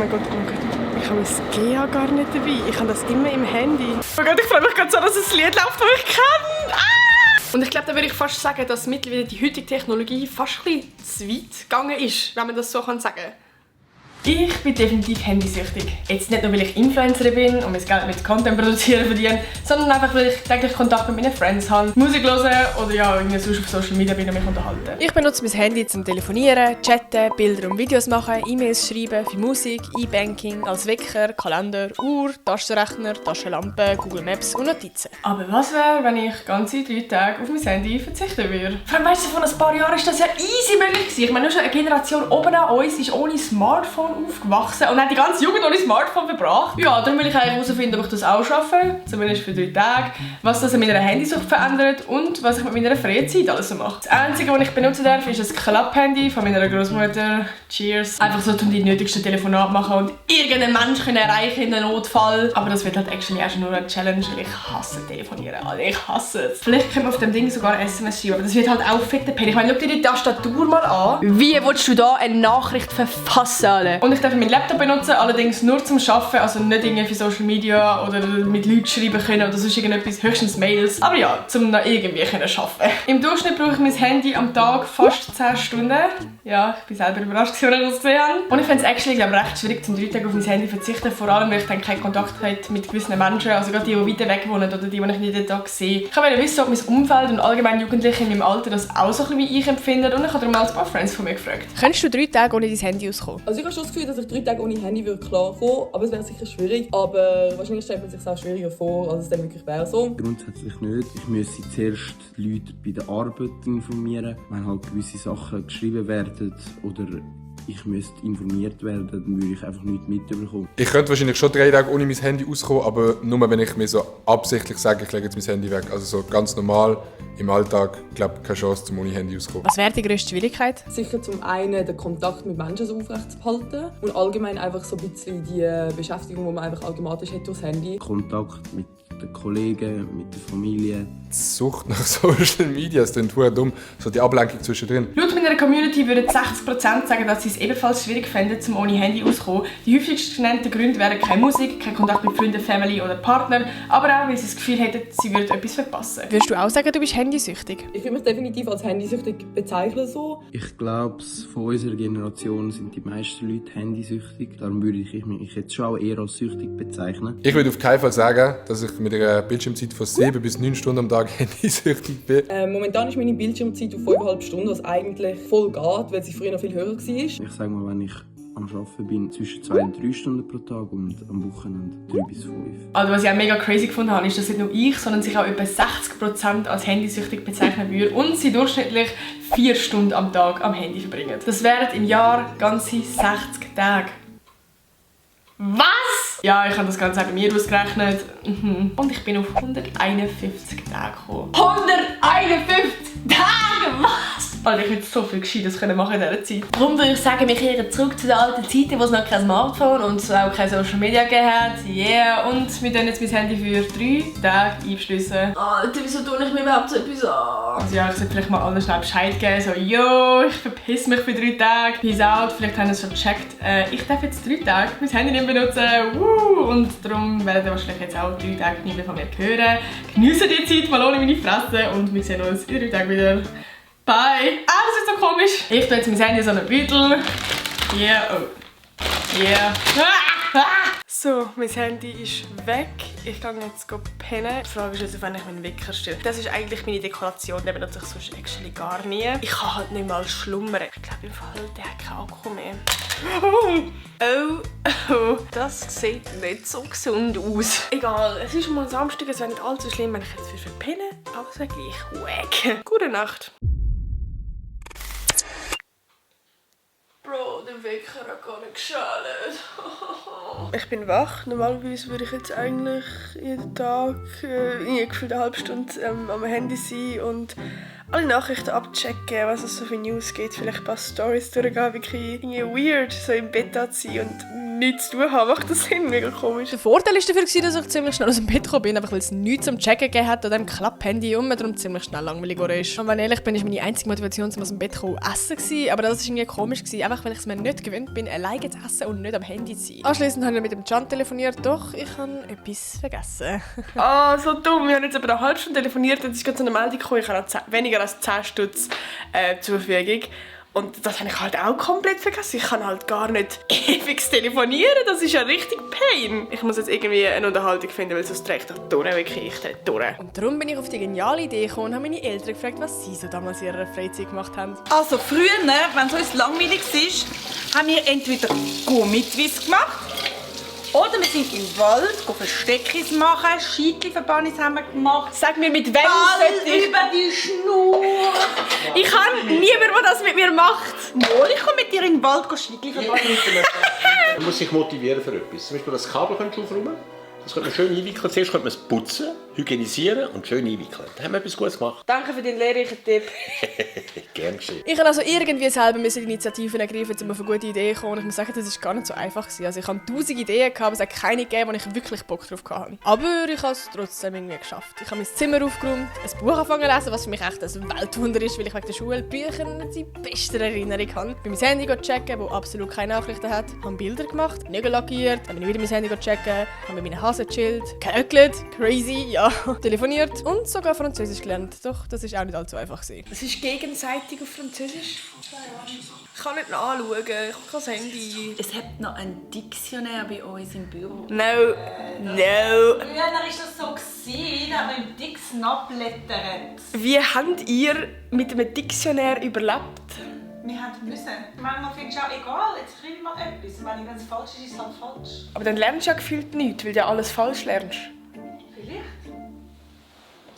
mein Gott, oh mein Gott. Ich habe das GEA gar nicht dabei. Ich habe das immer im Handy. Oh mein Gott, ich freue mich gerade so, dass ein Lied läuft, das ich kenne. Und ich glaube, da würde ich fast sagen, dass mittlerweile die heutige Technologie fast ein bisschen zu weit gegangen ist, wenn man das so sagen kann. Ich bin definitiv handysüchtig. Jetzt nicht nur, weil ich Influencerin bin und mein Geld mit Content produzieren verdiene, sondern einfach, weil ich täglich Kontakt mit meinen Friends habe, Musik hören oder ja, irgendwie sonst auf Social Media bin und mich unterhalten. Ich benutze mein Handy zum Telefonieren, Chatten, Bilder und Videos machen, E-Mails schreiben, für Musik, E-Banking, als Wecker, Kalender, Uhr, Taschenrechner, Taschenlampe, Google Maps und Notizen. Aber was wäre, wenn ich ganze 3 Tage auf mein Handy verzichten würde? Vor allem, weißt du, vor ein paar Jahren ist das ja easy möglich gewesen. Ich meine, nur schon eine Generation oben an uns ist ohne Smartphone aufgewachsen und hat die ganze Jugend ohne Smartphone verbracht. Ja, darum will ich eigentlich herausfinden, ob ich das auch schaffe, zumindest für 3 Tage, was das an meiner Handysucht verändert und was ich mit meiner freien Zeit alles so mache. Das Einzige, was ich benutzen darf, ist ein Klapp-Handy von meiner Großmutter. Cheers. Einfach so, um die nötigsten Telefonate machen und irgendeinen Menschen erreichen in einem Notfall. Aber das wird halt actually erst nur eine Challenge, weil ich hasse telefonieren. Also ich hasse es. Vielleicht können wir auf dem Ding sogar SMS schreiben, aber das wird halt auch fette Pen. Ich meine, schau dir die Tastatur mal an. Wie willst du da eine Nachricht verfassen? Und ich darf meinen Laptop benutzen, allerdings nur zum Arbeiten, also nicht irgendwie für Social Media oder mit Leuten schreiben können oder sonst irgendetwas, höchstens Mails. Aber ja, zum noch irgendwie arbeiten. Im Durchschnitt brauche ich mein Handy am Tag fast 10 Stunden. Ja, ich bin selber überrascht, als ich das gesehen habe. Und ich finde es actually, glaube ich, recht schwierig, zum 3 Tage auf mein Handy zu verzichten, vor allem, weil ich dann keinen Kontakt habe mit gewissen Menschen, also gerade die weiter weg wohnen oder die ich nicht jeden Tag sehe. Ich wollte wissen, ob mein Umfeld und allgemein Jugendliche in meinem Alter das auch so ein bisschen wie ich empfinden und ich habe darum mal ein paar Friends von mir gefragt. Könntest du 3 Tage ohne dein Handy auskommen? Also ich habe schon das Gefühl, dass ich 3 Tage ohne Handy würde klarkommen, aber es wäre sicher schwierig. Aber wahrscheinlich stellt man sich auch schwieriger vor, als es dann wirklich wäre so. Grundsätzlich nicht. Ich müsste zuerst die Leute bei der Arbeit informieren. Wenn halt gewisse Sachen geschrieben werden oder ich müsste informiert werden, dann würde ich einfach nichts mitbekommen. Ich könnte wahrscheinlich schon 3 Tage ohne mein Handy auskommen, aber nur wenn ich mir so absichtlich sage, ich lege jetzt mein Handy weg. Also so ganz normal im Alltag, glaube ich, keine Chance, um ohne Handy auszukommen. Was wäre die grösste Schwierigkeit? Sicher zum einen den Kontakt mit Menschen so aufrechtzuerhalten und allgemein einfach so ein bisschen die Beschäftigung, die man einfach automatisch hat durchs Handy. Kontakt mit den Kollegen, mit der Familie. Die Sucht nach Social Media, das klingt verdammt dumm, so die Ablenkung zwischendrin. Laut meiner Community würden 60% sagen, dass sie es ebenfalls schwierig fänden, um ohne Handy auszukommen. Die häufigst genannten Gründe wären keine Musik, kein Kontakt mit Freunden, Family oder Partner, aber auch, weil sie das Gefühl hätten, sie würden etwas verpassen. Würdest du auch sagen, du bist handysüchtig? Ich würde mich definitiv als handysüchtig bezeichnen so. Ich glaube, von unserer Generation sind die meisten Leute handysüchtig. Darum würde ich mich jetzt schon auch eher als süchtig bezeichnen. Ich würde auf keinen Fall sagen, dass ich mit einer Bildschirmzeit von 7 bis 9 Stunden am Tag handysüchtig bin. Momentan ist meine Bildschirmzeit auf 5,5 Stunden, was eigentlich voll geht, weil sie früher noch viel höher war. Ich sage mal, wenn ich am Arbeiten bin, zwischen 2 und 3 Stunden pro Tag und am Wochenende 3 bis 5. Also was ich auch mega crazy gefunden habe, ist, dass nicht nur ich, sondern sich auch etwa 60% als handysüchtig bezeichnen würde und sie durchschnittlich 4 Stunden am Tag am Handy verbringen. Das wären im Jahr ganze 60 Tage. Was? Ja, ich habe das Ganze auch bei mir ausgerechnet. Und ich bin auf 151 Tage gekommen. 151 Tage? Was? Alter, ich hätte so viel Gescheites machen in dieser Zeit. Darum würde ich sagen, wir kehren zurück zu den alten Zeiten, wo es noch kein Smartphone und auch keine Social Media gegeben hat. Yeah. Und wir tun jetzt mein Handy für 3 Tage einschliessen. Alter, wieso tue ich mir überhaupt so etwas an? Also ja, ich sollte vielleicht mal allen schnell Bescheid geben. So, yo, ich verpiss mich für 3 Tage. Peace out. Vielleicht haben sie es schon gecheckt. Ich darf jetzt 3 Tage mein Handy nicht benutzen. Und darum werden ihr wahrscheinlich jetzt auch 3 Tage nicht mehr von mir hören. Geniessen die Zeit mal ohne meine Fresse und wir sehen uns in 3 Tagen wieder. Bye! Ah, das ist so komisch. Ich tue jetzt mein Handy in so einen Beutel. Yeah, oh. Yeah. So, mein Handy ist weg. Ich gehe jetzt pennen. Die Frage ist jetzt, wenn ich meinen Wecker stelle. Das ist eigentlich meine Dekoration. Den benutze ich sonst actually gar nie. Ich kann halt nicht mal schlummern. Ich glaube im Fall, der hat keinen Akku mehr. Oh, das sieht nicht so gesund aus. Egal, es ist mal Samstag, es wäre nicht allzu schlimm, wenn ich jetzt verpenne. Aber es wäre gleich wack. Gute Nacht. Bro, der Wecker hat gar nicht geschaltet. Ich bin wach. Normalerweise würde ich jetzt eigentlich jeden Tag gefühlt eine halbe Stunde am Handy sein und alle Nachrichten abchecken, was es so für News gibt. Vielleicht ein paar Stories durchgehen, wirklich irgendwie weird, so im Bett zu sein und nichts zu tun habe. Macht das Sinn? Mega komisch. Der Vorteil war dafür, dass ich ziemlich schnell aus dem Bett gekommen bin, einfach weil es nichts zum Checken gegeben hat an diesem Klapp-Handy und man darum ziemlich schnell langweilig geworden ist. Und wenn ich ehrlich bin, war meine einzige Motivation, um aus dem Bett zu kommen, essen gewesen. Aber das war irgendwie komisch gewesen, einfach weil ich es mir nicht gewöhnt bin, alleine zu essen und nicht am Handy zu sein. Anschliessend habe ich mit dem Can telefoniert, doch ich habe etwas vergessen. So dumm. Wir haben jetzt aber eine halbe Stunde telefoniert und es ist gerade so eine Meldung gekommen, ich habe noch weniger als 10 Stutz zur Verfügung. Und das habe ich halt auch komplett vergessen. Ich kann halt gar nicht ewig telefonieren. Das ist ja richtig Pain. Ich muss jetzt irgendwie eine Unterhaltung finden, weil sonst trägt das durch, wirklich ich durch. Und darum bin ich auf die geniale Idee gekommen und habe meine Eltern gefragt, was sie so damals in ihrer Freizeit gemacht haben. Also früher, wenn es uns langweilig war, haben wir entweder Gummitwist gemacht oder wir sind im Wald Versteckis machen, Scheitli-Verbannis haben wir gemacht. Sag mir, mit wem Ball sollte ich... über die Schnur. Ich kann niemand, der das mit mir macht. Mal, ich komme mit dir in den Wald Scheitli-Verbannis. Man muss sich motivieren für etwas. Zum Beispiel das Kabel aufräumen. Das könnte man schön einwickeln. Zuerst könnte man es putzen, hygienisieren und schön einwickeln. Da haben wir etwas Gutes gemacht. Danke für deinen lehrreichen Tipp. Gern geschehen. Ich habe also irgendwie selber Initiativen ergreifen, um auf eine gute Idee zu kommen. Und ich muss sagen, das war gar nicht so einfach. Also ich hatte 1000 Ideen, aber es hat keine gegeben, wo ich wirklich Bock drauf hatte. Aber ich habe es trotzdem irgendwie geschafft. Ich habe mein Zimmer aufgeräumt, ein Buch angefangen zu lesen, was für mich echt ein Weltwunder ist, weil ich wegen der Schule Bücher nicht die beste Erinnerung habe. Ich bin mein Handy checken, das absolut keine Nachrichten hat. Habe Bilder gemacht, Nägel lackiert, habe wieder mein Handy checken, habe mit meinen Hasen gechillt, geöckelt, crazy, ja, telefoniert und sogar Französisch gelernt. Doch, das war auch nicht allzu einfach. Es ist gegenseitig auf Französisch. Ich kann nicht nachschauen, ich habe kein Handy. Es hat noch ein Diktionär bei uns im Büro. No. Früher war das so, da haben wir im Dix abblättert. Wie habt ihr mit einem Diktionär überlebt? Wir mussten. Manchmal findest du auch egal, jetzt schreibe ich mal etwas. Und wenn es falsch ist, ist es halt falsch. Aber dann lernst du ja gefühlt nichts, weil du ja alles falsch lernst. Vielleicht.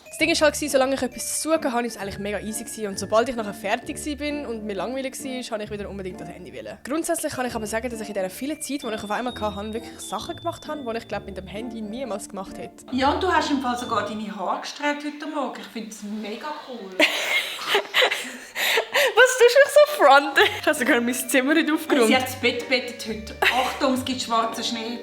Das Ding war halt, solange ich etwas zu suchen hatte, war es eigentlich mega easy. Und sobald ich nachher fertig war und mir langweilig war, wollte ich wieder unbedingt das Handy wählen. Grundsätzlich kann ich aber sagen, dass ich in dieser vielen Zeit, die ich auf einmal hatte, wirklich Sachen gemacht habe, die ich glaube mit dem Handy niemals gemacht hätte. Ja, und du hast im Fall sogar deine Haare gestreckt heute Morgen. Ich finde es mega cool. Was tust du mich so fronten? Ich habe sogar mein Zimmer nicht aufgeräumt. Sie hat das Bett bettet heute. Achtung, es gibt schwarzen Schnee.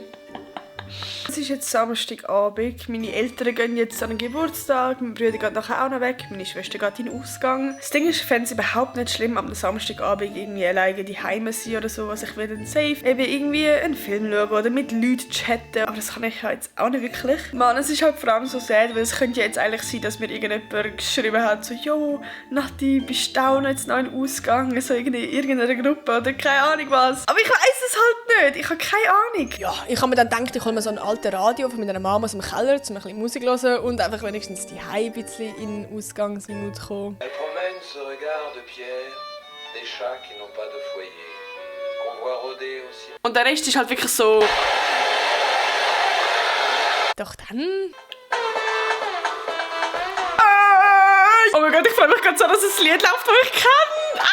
Es ist jetzt Samstagabend. Meine Eltern gehen jetzt an den Geburtstag. Mein Bruder geht nachher auch noch weg. Meine Schwester geht in den Ausgang. Das Ding ist, ich fände es überhaupt nicht schlimm, am Samstagabend irgendwie alleine daheim sein oder so. Also ich will dann safe eben irgendwie einen Film schauen oder mit Leuten chatten. Aber das kann ich ja jetzt auch nicht wirklich. Mann, es ist halt vor allem so sad, weil es könnte ja jetzt eigentlich sein, dass mir irgendjemand geschrieben hat, so «Jo, Nati, bist du auch noch jetzt noch in den Ausgang?» So in irgendeiner Gruppe oder keine Ahnung was. Aber ich weiss es halt nicht. Ich habe keine Ahnung. Ja, ich habe mir dann gedacht, ich hole mir so ein altes Radio von meiner Mama aus dem Keller, um ein bisschen Musik zu hören und einfach wenigstens die ein bisschen in den Ausgangsminute kommen. Elle promène ce regard de pierre, des chats qui n'ont pas de foyer, qu'on voit rôder au ciel. Und der Rest ist halt wirklich so... Doch dann... Oh mein Gott, ich freue mich gerade so, dass es ein Lied läuft, das ich kenne.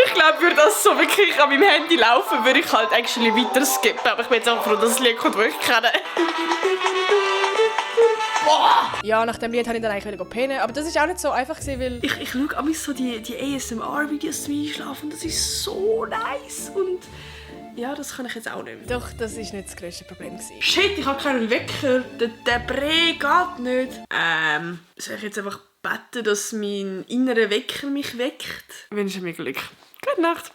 Ich glaube, würde das so wirklich an meinem Handy laufen, würde ich halt actually weiter skippen. Aber ich bin jetzt auch froh, dass es ein Lied kommt, das ich kenne. Ja, nach dem Lied habe ich dann eigentlich wieder pennen, aber das war auch nicht so einfach, weil... Ich schaue an mich so die ASMR-Videos zum Einschlafen. Das ist so nice. Und ja, das kann ich jetzt auch nicht mehr. Doch, das war nicht das grösste Problem. Shit, ich habe keinen Wecker. Der Brei geht nicht. Soll ich jetzt einfach beten, dass mein innerer Wecker mich weckt? Ich wünsche mir Glück. Gute Nacht.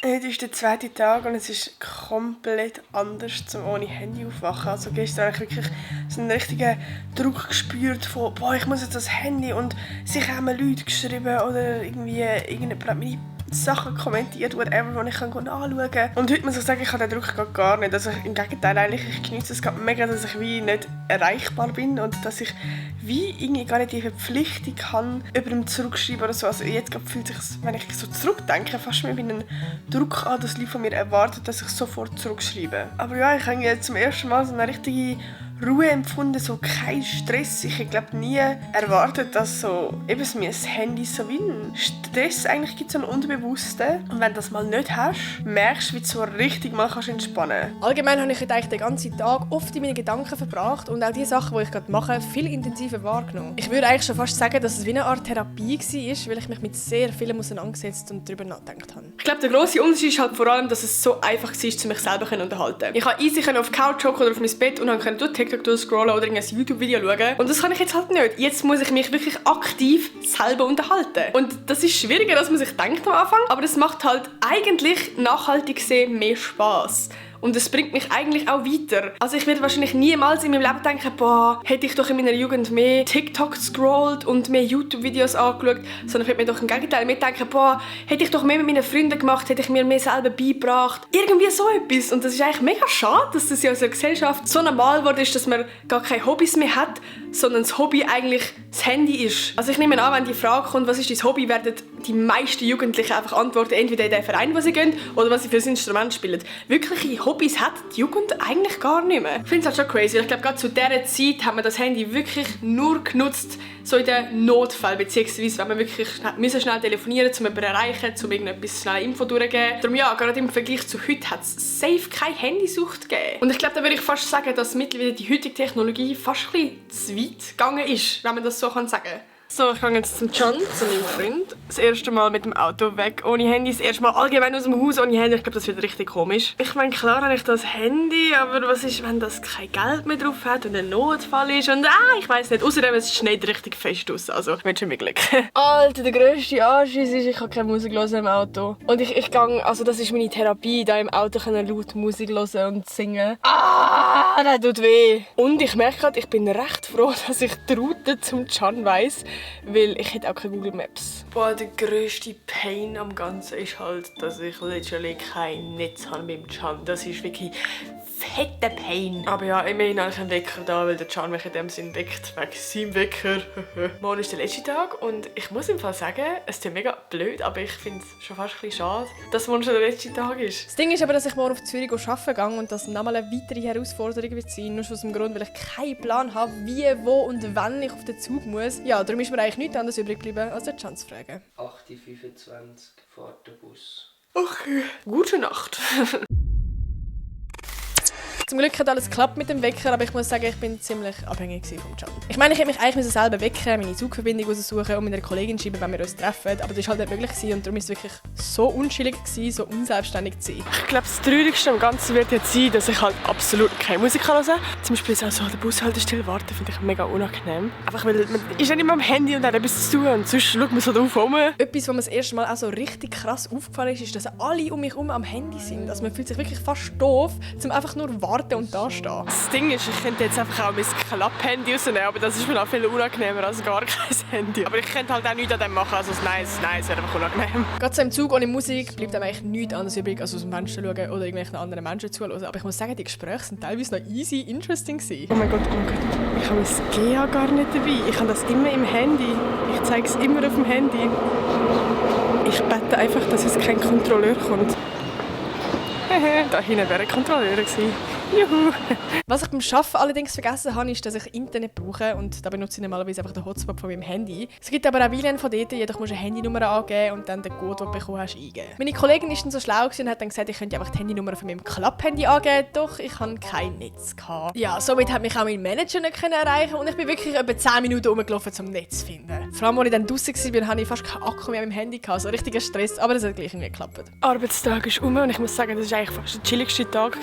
Heute ist der zweite Tag und es ist komplett anders, zum ohne Handy aufwachen. Also gestern habe ich wirklich so einen richtigen Druck gespürt von «Boah, ich muss jetzt das Handy» und sicher haben mir Leute geschrieben oder irgendwie irgendjemand hat meine Sachen kommentiert, whatever, die ich nachschauen kann. Und heute muss ich sagen, ich habe den Druck gar nicht. Also im Gegenteil, eigentlich, ich genieße es gerade mega, dass ich wie nicht erreichbar bin und dass ich wie irgendwie gar nicht die Verpflichtung habe, jemandem zurückschreiben oder so. Also jetzt fühlt sich, wenn ich so zurückdenke, fast mehr wie einen Druck an, dass Leute von mir erwarten, dass ich sofort zurückschreibe. Aber ja, ich habe jetzt zum ersten Mal so eine richtige Ruhe empfunden, so kein Stress. Ich glaube nie erwartet, dass so eben mein Handy so wie ein Stress eigentlich gibt, so einen Unbewussten. Und wenn du das mal nicht hast, merkst du, wie du so richtig mal entspannen kannst. Allgemein habe ich heute eigentlich den ganzen Tag oft in meine Gedanken verbracht und auch die Sachen, die ich gerade mache, viel intensiver wahrgenommen. Ich würde eigentlich schon fast sagen, dass es wie eine Art Therapie war, weil ich mich mit sehr vielem auseinandergesetzt und darüber nachgedacht habe. Ich glaube, der grosse Unterschied ist halt vor allem, dass es so einfach war, mich selber zu unterhalten. Ich konnte easy auf die Couch hocken oder auf mein Bett und konnte durch TikTok durchscrollen oder ein YouTube-Video schauen. Und das kann ich jetzt halt nicht. Jetzt muss ich mich wirklich aktiv selber unterhalten. Und das ist schwieriger, als man sich denkt am Anfang, aber das macht halt eigentlich nachhaltig gesehen mehr Spass. Und es bringt mich eigentlich auch weiter. Also ich werde wahrscheinlich niemals in meinem Leben denken, boah, hätte ich doch in meiner Jugend mehr TikTok gescrollt und mehr YouTube-Videos angeschaut, sondern ich werde mir doch im Gegenteil mitdenken, boah, hätte ich doch mehr mit meinen Freunden gemacht, hätte ich mir mehr selber beigebracht. Irgendwie so etwas. Und das ist eigentlich mega schade, dass das in unserer Gesellschaft so normal geworden ist, dass man gar keine Hobbys mehr hat, sondern das Hobby eigentlich das Handy ist. Also ich nehme an, wenn die Frage kommt, was ist dein Hobby, werden die meisten Jugendlichen einfach antworten, entweder in den Verein, wo sie gehen, oder was sie für ein Instrument spielen. Wirkliche Hobbys hat die Jugend eigentlich gar nicht mehr. Ich finde es halt schon crazy. Ich glaube, gerade zu dieser Zeit haben wir das Handy wirklich nur genutzt, so in den Notfällen, beziehungsweise wenn wir wirklich schnell telefonieren mussten, um jemanden zu erreichen, um irgendetwas schnell Info durchzugeben. Darum ja, gerade im Vergleich zu heute hat es safe keine Handysucht gegeben. Und ich glaube, da würde ich fast sagen, dass mittlerweile die heutige Technologie fast ein bisschen zu weit gegangen ist, wenn man das so sagen kann. So, ich gehe jetzt zum Can, zu meinem Freund. Das erste Mal mit dem Auto weg ohne Handy. Das erste Mal allgemein aus dem Haus ohne Handy. Ich glaube, das wird richtig komisch. Ich meine, klar habe ich das Handy, aber was ist, wenn das kein Geld mehr drauf hat und ein Notfall ist? Und ich weiß nicht. Außerdem es schneit richtig fest aus. Also, ich wünsche mir Glück. Alter, der grösste Anschiss ist, ich kann keine Musik hören im Auto. Und ich gehe, also das ist meine Therapie, da im Auto laut Musik hören und singen. Das tut weh. Und ich merke gerade, ich bin recht froh, dass ich die Route zum Can weiss. Weil ich hätte auch keine Google Maps. Boah, der grösste Pain am Ganzen ist halt, dass ich literally kein Netz habe mit dem Can. Das ist wirklich fetter Pain. Aber ja, immerhin habe ich einen Wecker da, weil der Can mich in dem Sinn weckt. Wegen seinem Wecker. Morgen ist der letzte Tag und ich muss im Fall sagen, es ist mega blöd, aber ich finde es schon fast ein bisschen schade, dass morgen schon der letzte Tag ist. Das Ding ist aber, dass ich morgen auf Zürich arbeiten gehe und das nochmal eine weitere Herausforderung wird sein. Nur schon aus dem Grund, weil ich keinen Plan habe, wie, wo und wann ich auf den Zug muss. Ja, darum ist mir eigentlich nichts anderes übrig geblieben, als den Can zu fragen. 8:25 Uhr fährt der Bus. Okay, gute Nacht. Zum Glück hat alles geklappt mit dem Wecker, aber ich muss sagen, ich bin ziemlich abhängig vom Can. Ich meine, ich hätte mich eigentlich selber wecken, meine Zugverbindung raussuchen und mit einer Kollegin schreiben, wenn wir uns treffen, aber das war halt nicht möglich und darum war es wirklich so unschillig, so unselbstständig zu sein. Ich glaube, das Traurigste am Ganzen wird jetzt sein, dass ich halt absolut keine Musik hören kann. Zum Beispiel so an der Bushaltestelle warten, finde ich mega unangenehm. Einfach weil man ist nicht immer am Handy und hat etwas zu tun und sonst schaut man so drauf rum. Etwas, was mir das erste Mal auch so richtig krass aufgefallen ist, dass alle um mich herum am Handy sind. Also man fühlt sich wirklich fast doof, um einfach nur warten und da stehen. Das Ding ist, ich könnte jetzt einfach auch mein Klapp-Handy rausnehmen, aber das ist mir auch viel unangenehmer als gar kein Handy. Aber ich könnte halt auch nichts an dem machen, also nein, es wäre einfach unangenehm. Gerade so im Zug ohne Musik bleibt einem eigentlich nichts anderes übrig, als aus dem Fenster schauen oder irgendwelchen anderen Menschen zuhören. Aber ich muss sagen, die Gespräche sind teilweise noch easy interesting gewesen. Oh mein Gott, ich habe mein GEA gar nicht dabei. Ich habe das immer im Handy. Ich zeige es immer auf dem Handy. Ich bete einfach, dass es kein Kontrolleur kommt. Da hinten wäre ein Kontrolleur gewesen. Juhu. Was ich beim Arbeiten allerdings vergessen habe, ist, dass ich Internet brauche und da benutze ich normalerweise einfach den Hotspot von meinem Handy. Es gibt aber auch WLAN von dort, jedoch musst du eine Handynummer angeben und dann den Code, den du bekommen hast, eingeben. Meine Kollegin war dann so schlau und hat dann gesagt, ich könnte einfach die Handynummer von meinem Klapp-Handy angeben, doch ich hatte kein Netz. Ja, somit hat mich auch mein Manager nicht erreichen und ich bin wirklich etwa 10 Minuten rumgelaufen, um Netz zu finden. Vor allem, als ich dann draussen war, hatte ich fast keinen Akku mehr an meinem Handy, so richtiger Stress, aber das hat gleich irgendwie geklappt. Der Arbeitstag ist um und ich muss sagen, das war eigentlich fast der chilligste Tag.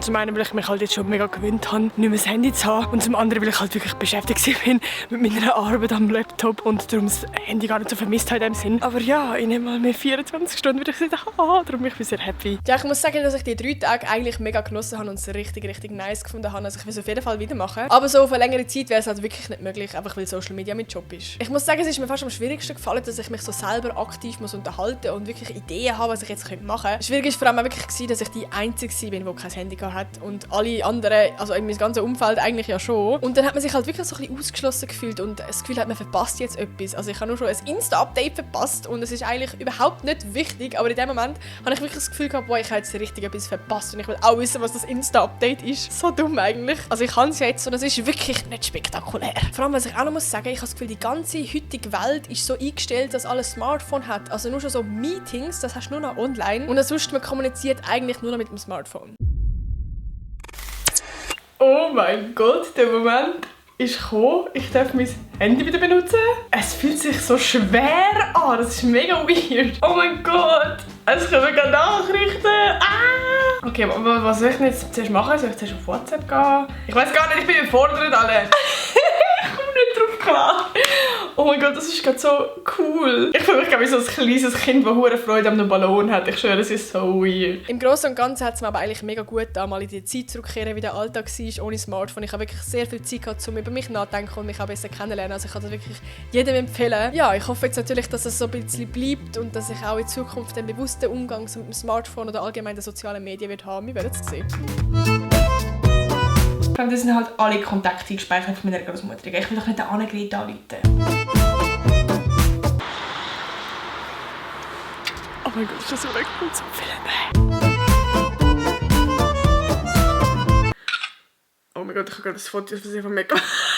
Zum einen, weil ich mich halt jetzt schon mega gewöhnt habe, nicht mehr das Handy zu haben. Und zum anderen, weil ich halt wirklich beschäftigt bin mit meiner Arbeit am Laptop und darum das Handy gar nicht so vermisst habe in dem Sinn. Aber ja, in einmal mehr 24 Stunden würde ich sagen, darum bin ich sehr happy. Ja, ich muss sagen, dass ich die 3 Tage eigentlich mega genossen habe und es richtig nice gefunden habe. Also ich will es auf jeden Fall wieder machen. Aber so auf eine längere Zeit wäre es halt wirklich nicht möglich, einfach weil Social Media mein Job ist. Ich muss sagen, es ist mir fast am schwierigsten gefallen, dass ich mich so selber aktiv unterhalten muss und wirklich Ideen habe, was ich jetzt machen könnte. Schwierig war vor allem auch wirklich, dass ich die Einzige bin, die kein Handy hatte und alle anderen, also in meinem ganzen Umfeld eigentlich ja schon. Und dann hat man sich halt wirklich so ein bisschen ausgeschlossen gefühlt und das Gefühl hat, man verpasst jetzt etwas. Also ich habe nur schon ein Insta-Update verpasst und es ist eigentlich überhaupt nicht wichtig, aber in dem Moment habe ich wirklich das Gefühl gehabt, boah, ich habe jetzt richtig etwas verpasst und ich will auch wissen, was das Insta-Update ist. So dumm eigentlich. Also ich kann es jetzt und es ist wirklich nicht spektakulär. Vor allem, was ich auch noch muss sagen, ich habe das Gefühl, die ganze heutige Welt ist so eingestellt, dass alles Smartphone hat. Also nur schon so Meetings, das hast du nur noch online und sonst man kommuniziert eigentlich nur noch mit dem Smartphone. Oh mein Gott, der Moment ist gekommen. Ich darf mein Handy wieder benutzen. Es fühlt sich so schwer an. Das ist mega weird. Oh mein Gott. Es kommen gerade Nachrichten. Ah! Okay, aber was soll ich denn jetzt zuerst machen? Soll ich zuerst auf WhatsApp gehen? Ich weiß gar nicht, ich bin überfordert alle. Ich komme nicht drauf klar. Oh mein Gott, das ist gerade so cool. Ich fühle mich wie so ein kleines Kind, das hohe Freude an einem Ballon hat. Ich schwöre, es ist so weird. Im Großen und Ganzen hat es mir aber eigentlich mega gut getan, mal in die Zeit zurückkehren, wie der Alltag war, ohne Smartphone. Ich habe wirklich sehr viel Zeit gehabt, um über mich nachzudenken und mich auch besser kennenzulernen. Also ich kann das wirklich jedem empfehlen. Ja, ich hoffe jetzt natürlich, dass es so ein bisschen bleibt und dass ich auch in Zukunft einen bewussten Umgang mit dem Smartphone oder allgemein den sozialen Medien wird haben. Wir werden es sehen. Das sind halt alle Kontakte gespeichert von meiner Großmutter. Ich will doch nicht den Annegret anrufen. Oh mein Gott, ist das so gut zum Filmen? Oh mein Gott, ich habe gerade das Foto von mir gemacht.